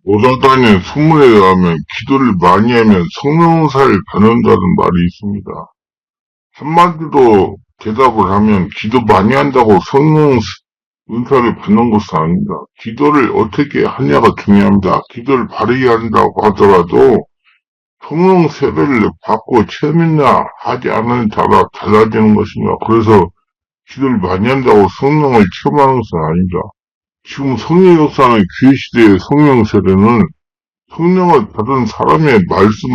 오사관의 소문에 의하면 기도를 많이 하면 성령사를 받는다는 말이 있습니다. 한마디로 대답을 하면 기도 많이 한다고 성령 은사를 받는 것은 아닙니다. 기도를 어떻게 하냐가 중요합니다. 기도를 바르게 한다고 하더라도 성령 세례를 받고 체험이나 하지 않은 따라 달라지는 것입니다. 그래서 기도를 많이 한다고 성령을 체험하는 것은 아닙니다. 지금 성령 역사는 교회 시대의 성령 세례는 성령을 받은 사람의 말씀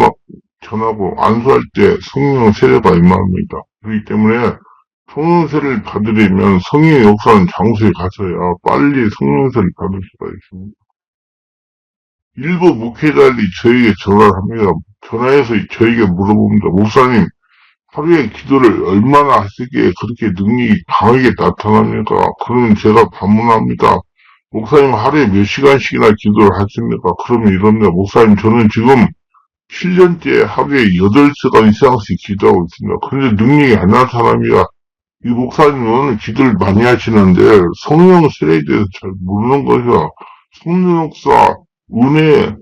전하고 안수할 때 성령 세례가 임합니다. 그렇기 때문에 성령 세례를 받으려면 성령의 역사는 장소에 가서야 빨리 성령 세례를 받을 수가 있습니다. 일부 목회자들이 저에게 전화를 합니다. 전화해서 저에게 물어봅니다. 목사님, 하루에 기도를 얼마나 하시기에 그렇게 능력이 강하게 나타납니까? 그러면 제가 반문합니다. 목사님 하루에 몇 시간씩이나 기도를 하십니까? 그러면 이럽니다. 목사님 저는 지금 7년째 하루에 8시간 이상씩 기도하고 있습니다. 그런데 능력이 안 나타납니다. 이 목사님은 기도를 많이 하시는데 성령 세례에 대해서 잘 모르는 것이야. 성령 역사, 은혜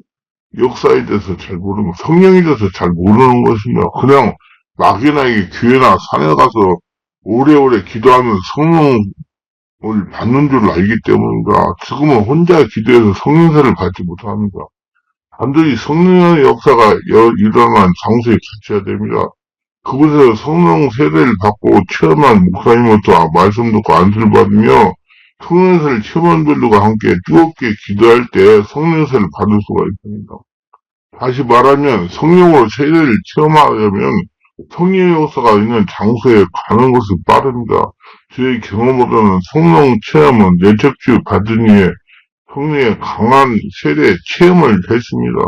역사에 대해서 잘 모르고 성령에 대해서 잘 모르는 것입니다. 그냥 막연하게 교회나 산에 가서 오래오래 기도하면 성령을 받는 줄 알기 때문입니다. 지금은 혼자 기도해서 성령세를 받지 못합니다. 반드시 성령의 역사가 일어난 장소에 갇혀야 됩니다. 그곳에서 성령 세례를 받고 체험한 목사님부터 말씀 듣고 안수를 받으며 성령세를 체험한 분들과 함께 뜨겁게 기도할 때 성령세를 받을 수가 있습니다. 다시 말하면 성령으로 세례를 체험하려면 성령의 역사가 있는 장소에 가는 것이 빠릅니다. 저의 경험으로는 성령 체험은 내적주 받은 후에 성령의 강한 세례 체험을 했습니다.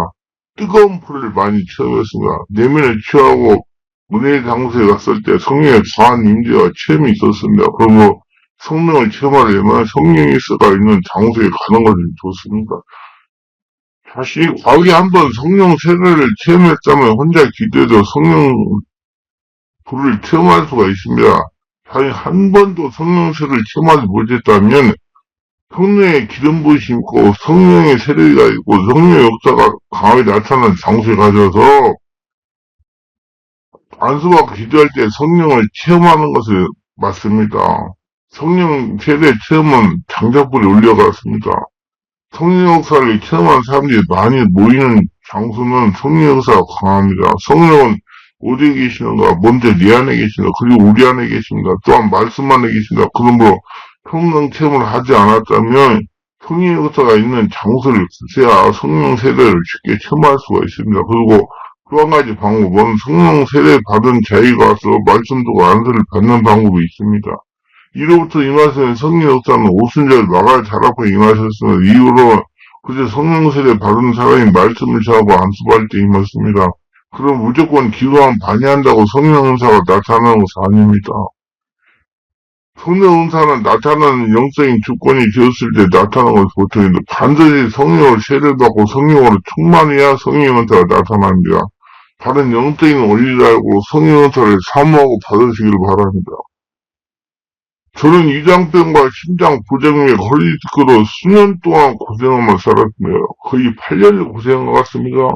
뜨거운 불을 많이 체험했습니다. 내면에 취하고 은혜의 장소에 갔을 때 성령의 강한 임재와 체험이 있었습니다. 그리고 성령을 체험하려면 성령의 역사가 있는 장소에 가는 것이 좋습니다. 다시 과거에 한번 성령 세례를 체험했다면 혼자 기도해도 성령 불을 체험할 수가 있습니다. 다시 한 번도 성령 세례를 체험하지 못했다면 성령의 기름 부으심이 있고 성령의 세례가 있고 성령의 역사가 강하게 나타나는 장소에 가셔서 안수받고 기도할 때 성령을 체험하는 것이 맞습니다. 성령 세례 체험은 장작불에 올려갔습니다. 성령 역사를 체험한 사람들이 많이 모이는 장소는 성령 역사가 강합니다. 성령은 어디에 계시는가? 먼저 내 안에 계십니다. 그리고 우리 안에 계십니다. 또한 말씀 안에 계십니다. 그러므로 성령 체험을 하지 않았다면 성령 역사가 있는 장소를 쓰야 성령 세례를 쉽게 체험할 수가 있습니다. 그리고 또 한 가지 방법은 성령 세례 받은 자에게 가서 말씀 듣고 안수를 받는 방법이 있습니다. 이로부터 임하시는 성령 역사는 오순절 마갈 잘 앞에 임하셨으며 이후로 그제 성령 세례 받은 사람이 말씀을 전하고 안수받을 때 임했습니다. 그럼 무조건 기도하면 반의한다고 성령 은사가 나타나는 것은 아닙니다. 성령 은사는 나타나는 영적인 주권이 되었을 때 나타나는 것이 보통인데 반드시 성령을 세례를 받고 성령으로 충만해야 성령 은사가 나타납니다. 다른 영적인 원리를 알고 성령 은사를 사모하고 받으시기를 바랍니다. 저는 위장병과 심장 부정맥 헐리디스크로 수년 동안 고생하며 살았습니다. 거의 8년을 고생한 것 같습니다.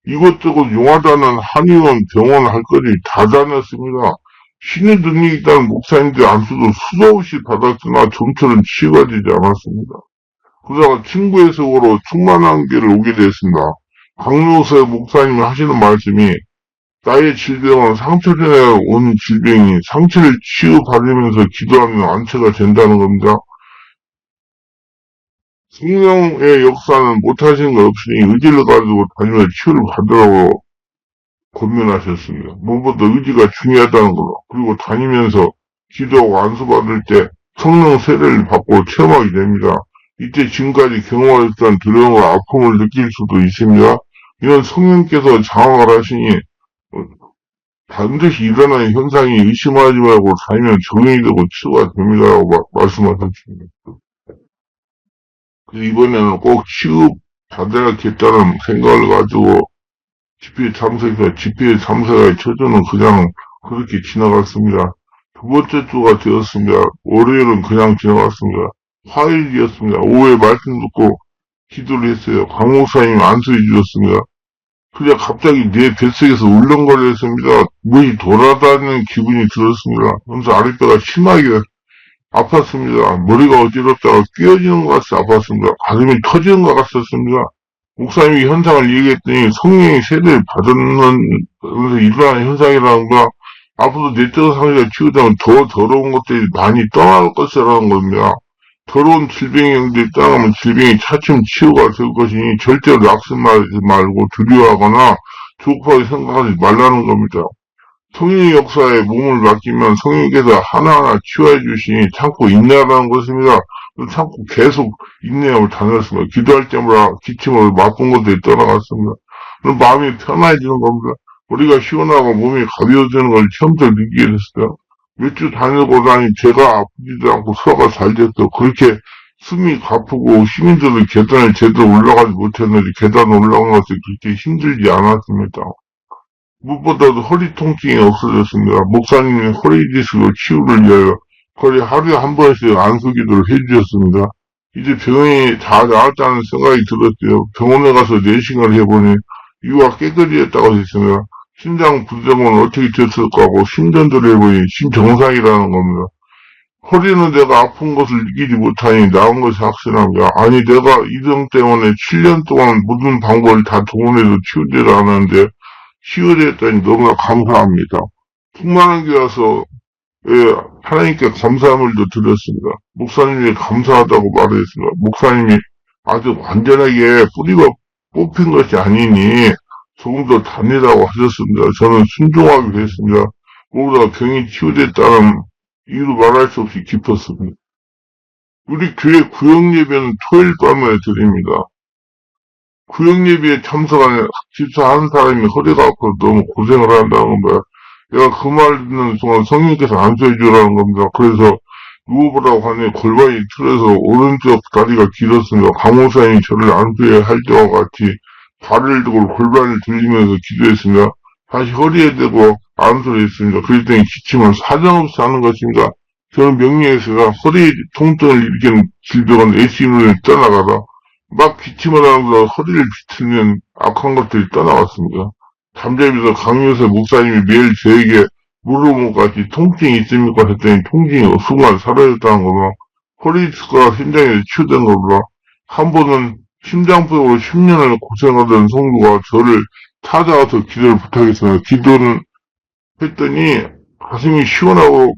이것저것 용하다는 한의원, 병원 할 것이 다 다녔습니다. 신의 능력이 있다는 목사님들 안수도 수도 없이 받았으나 좀처럼 치유가 되지 않았습니다. 그러다가 친구의 속으로 충만한 길을 오게 되었습니다. 강요사의 목사님이 하시는 말씀이 나의 질병은 상처 전에 온 질병이 상처를 치유받으면서 기도하면 안체가 된다는 겁니다. 성령의 역사는 못하시는 것 없으니 의지를 가지고 다니며 치유를 받으라고 권면하셨습니다. 무엇보다 의지가 중요하다는 걸로. 그리고 다니면서 기도하고 안수받을 때 성령 세례를 받고 체험하게 됩니다. 이때 지금까지 경험하셨던 두려움과 아픔을 느낄 수도 있습니다. 이런 성령께서 장악을 하시니 반드시 일어나는 현상이 의심하지 말고 다니면 적응이 되고 치유가 됩니다라고 말씀하셨습니다. 그래서 이번에는 꼭 치유 받아야겠다는 생각을 가지고 집회에 참석가 첫주는 그냥 그렇게 지나갔습니다. 두 번째 주가 되었습니다. 월요일은 그냥 지나갔습니다. 화요일이었습니다. 오후에 말씀 듣고 기도를 했어요. 강 목사님이 안수해 주셨습니다. 그냥 갑자기 내 뱃속에서 울렁거렸습니다. 물이 돌아다니는 기분이 들었습니다. 그래서 아랫배가 심하게 아팠습니다. 머리가 어지럽다가 끼어지는 것 같아서 아팠습니다. 가슴이 터지는 것 같았습니다. 목사님이 현상을 얘기했더니 성령의 세례를 받는 일어나는 현상이라는 거야. 앞으로 내적 상태가 치유되면 더 더러운 것들이 많이 떠날 것이라는 겁니다. 더러운 질병의 영들이 떠나면 질병이 차츰 치유가 될 것이니 절대로 낙심하지 말고 두려워하거나 조급하게 생각하지 말라는 겁니다. 성령의 역사에 몸을 맡기면 성령께서 하나하나 치유해 주시니 참고 인내하라는 것입니다. 참고 계속 인내함을 다녔습니다. 기도할 때마다 기침으로 나쁜 것들이 떠나갔습니다. 그럼 마음이 편해지는 겁니다. 머리가 시원하고 몸이 가벼워지는 걸 처음부터 느끼게 됐어요. 몇 주 다니고 나니 제가 아프지도 않고 소화가 잘 됐어. 그렇게 숨이 가쁘고 시민들은 계단을 제대로 올라가지 못했는데 계단 올라가는 것이 그렇게 힘들지 않았습니다. 무엇보다도 허리 통증이 없어졌습니다. 목사님이 허리 디스크 치유를 위하여 거의 하루에 한 번씩 안수기도를 해주셨습니다. 이제 병이 다 나았다는 생각이 들었어요. 병원에 가서 내시경을 해보니 이유가 깨끗이 했다고 했습니다. 심장 부정은 어떻게 됐을까 하고 심전도를 해보니 심정상이라는 겁니다. 허리는 내가 아픈 것을 느끼지 못하니 나은 것이 확실합니다. 아니 내가 이 병 때문에 7년 동안 모든 방법을 다 동원해도 치유되지 않았는데 치유됐다니 너무나 감사합니다. 풍만한 교회 와서 하나님께 감사함을도 드렸습니다. 목사님이 감사하다고 말했습니다. 목사님이 아주 완전하게 뿌리가 뽑힌 것이 아니니 조금 더 다니라고 하셨습니다. 저는 순종하게 됐습니다. 모두가 병이 치유됐다는 이유로 말할 수 없이 기뻤습니다. 우리 교회 구역예배는 토요일 밤에 드립니다. 구역예배에 참석하는 집사하는 사람이 허리가 아파서 너무 고생을 한다는 거야. 내가 그 말 듣는 순간 성령께서 안수해 주라는 겁니다. 그래서 누워보라고 하니 골반이 틀어서 오른쪽 다리가 길었습니다. 강목사님이 저를 안수해야 할 때와 같이 발을 들고 골반을 들리면서 기도했습니다. 다시 허리에 대고 안수를 했습니다. 그랬더니 기침은 사정없이 하는 것입니다. 저는 명리에서가 허리 통증을 일으키는 질병은 애쉬눈을 떠나가다 막 기침을 하면서 허리를 비틀면 악한 것들이 떠나갔습니다. 잠자리에서 강요세 목사님이 매일 저에게 물어본 것 같이 통증이 있습니까? 했더니 통증이 순간 사라졌다는 거구나. 허리 디스크가 심장에 치유된 거구나. 한 번은 심장병으로 10년을 고생하던 성도가 저를 찾아와서 기도를 부탁했습니다. 기도는 했더니 가슴이 시원하고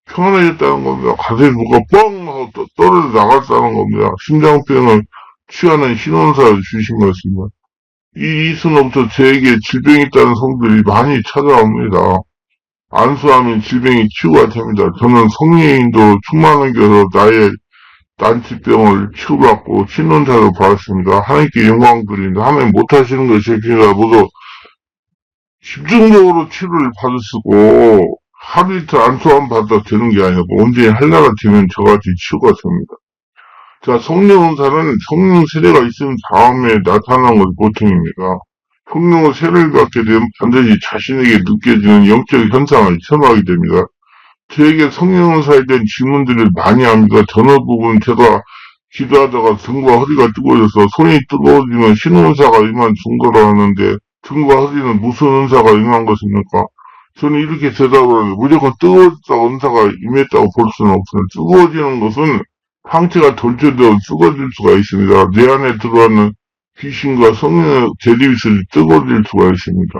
평안해졌다는 겁니다. 가슴에 누가 뻥 하고 떨어져 나갔다는 겁니다. 심장병을 치유하는 신원사를 주신 것입니다. 이 이수로부터 저에게 질병이 있다는 성들이 많이 찾아옵니다. 안수하면 질병이 치유가 됩니다. 저는 성령인도 충만한 교회로 나의 난치병을 치유받고 신론사를 받았습니다. 하나님께 영광 드립니다. 하나님 못하시는 것이 아니라 모두 집중적으로 치료를 받으시고 하루 이틀 안수함 받아 되는 게 아니고 언제 할 나가 되면 저같이 치유가 됩니다. 자, 성령은사는 성령 세례가 있은 다음에 나타나는 것이 보통입니다. 성령의 세례를 받게 되면 반드시 자신에게 느껴지는 영적 현상을 체험하게 됩니다. 저에게 성령은사에 대한 질문들을 많이 합니다. 전화 부분 제가 기도하다가 등과 허리가 뜨거워져서 손이 뜨거워지면 신은사가 임한 증거라 하는데 등과 허리는 무슨 은사가 임한 것입니까? 저는 이렇게 대답을 합니다. 무조건 뜨거워졌다고 은사가 임했다고 볼 수는 없습니다. 뜨거워지는 것은 상태가 돌출되어 썩어질 수가 있습니다. 내 안에 들어가는 귀신과 성령의 대립이 뜨거워질 수가 있습니다.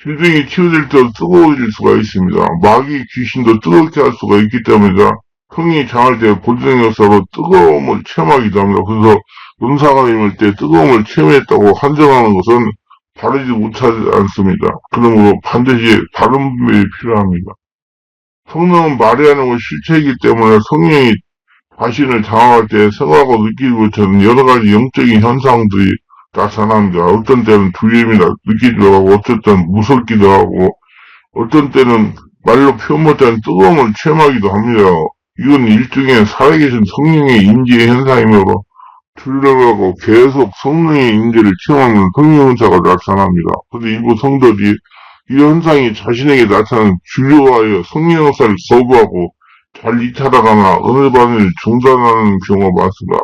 질병이 치유될 때 뜨거워질 수가 있습니다. 마귀 귀신도 뜨겁게 할 수가 있기 때문에 흥이 장할 때 본성 역사로 뜨거움을 체험하기도 합니다. 그래서 은사가 임할 때 뜨거움을 체험했다고 한정하는 것은 바르지 못하지 않습니다. 그러므로 반드시 바른 분별이 필요합니다. 성령은 말이 하는 건 실체이기 때문에 성령이 자신을 장악할 때 생각하고 느끼지 못하는 여러 가지 영적인 현상들이 나타납니다. 어떤 때는 두려움이 느끼기도 하고, 어떤 때는 무섭기도 하고, 어떤 때는 말로 표현 못하는 뜨거움을 체험하기도 합니다. 이건 일종의 살아계신 성령의 임재의 현상이므로 두려워하고 계속 성령의 임재를 체험하는 성령은사가 나타납니다. 그런데 일부 성도들이 이 현상이 자신에게 나타나는 두려워하여 성령은사를 거부하고 잘 이탈하거나 은혜반을 중단하는 경우가 많습니다.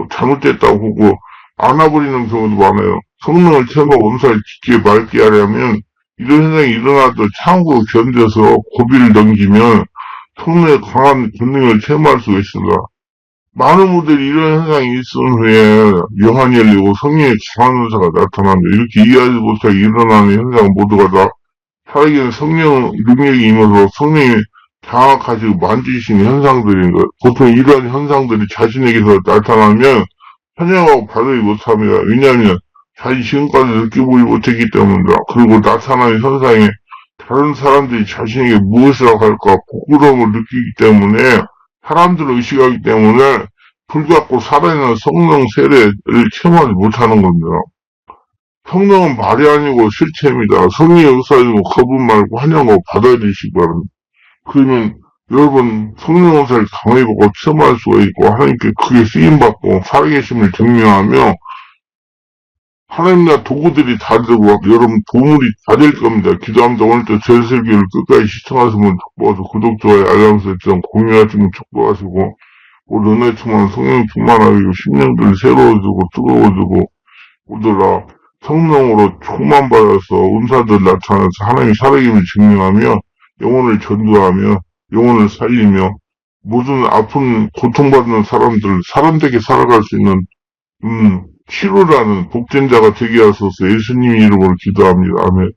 잘못됐다고 보고 안아버리는 경우도 많아요. 성령을 체험하고 음사를 깊게 맑게 하려면 이런 현상이 일어나도 참고 견뎌서 고비를 넘기면 성령의 강한 권능을 체험할 수가 있습니다. 많은 분들이 이런 현상이 있은 후에 영안이 열리고 성령의 강한 은사가 나타난다. 이렇게 이해하지 못하게 일어나는 현상 모두가 다 살아계신 성령 능력이 임해서 성령이 장악하시고 만지시는 현상들인 것. 보통 이러한 현상들이 자신에게서 나타나면 환영하고 받아들이 못합니다. 왜냐하면 자신이 지금까지 느껴보지 못했기 때문이다. 그리고 나타나는 현상에 다른 사람들이 자신에게 무엇이라고 할까 부끄러움을 느끼기 때문에 사람들을 의식하기 때문에 불같고 살아있는 성령 세례를 체험하지 못하는 겁니다. 성령은 말이 아니고 실체입니다. 성령의 역사이고 거부 말고 환영하고 받아들이시기 바랍니다. 그러면 여러분 성령 은사를 강하게 보고 체험할 수가 있고 하나님께 크게 쓰임받고 살아계심을 증명하며 하나님과 도구들이 다 되고 여러분 보물이 다 될 겁니다. 기도합니다. 오늘도 제설교를 끝까지 시청하시면 축복하시고 구독, 좋아요, 알람 설정, 공유하시면 축복하시고 우리 은혜 충만 성령 충만하고 심령들이 새로워지고 뜨거워지고 오더라 성령으로 충만받아서 은사들 나타나서 하나님의 살아계심을 증명하며 영혼을 전도하며 영혼을 살리며 모든 아픈 고통받는 사람들 사람되게 살아갈 수 있는 치료라는 복전자가 되게 하소서 예수님 이름으로 기도합니다. 아멘.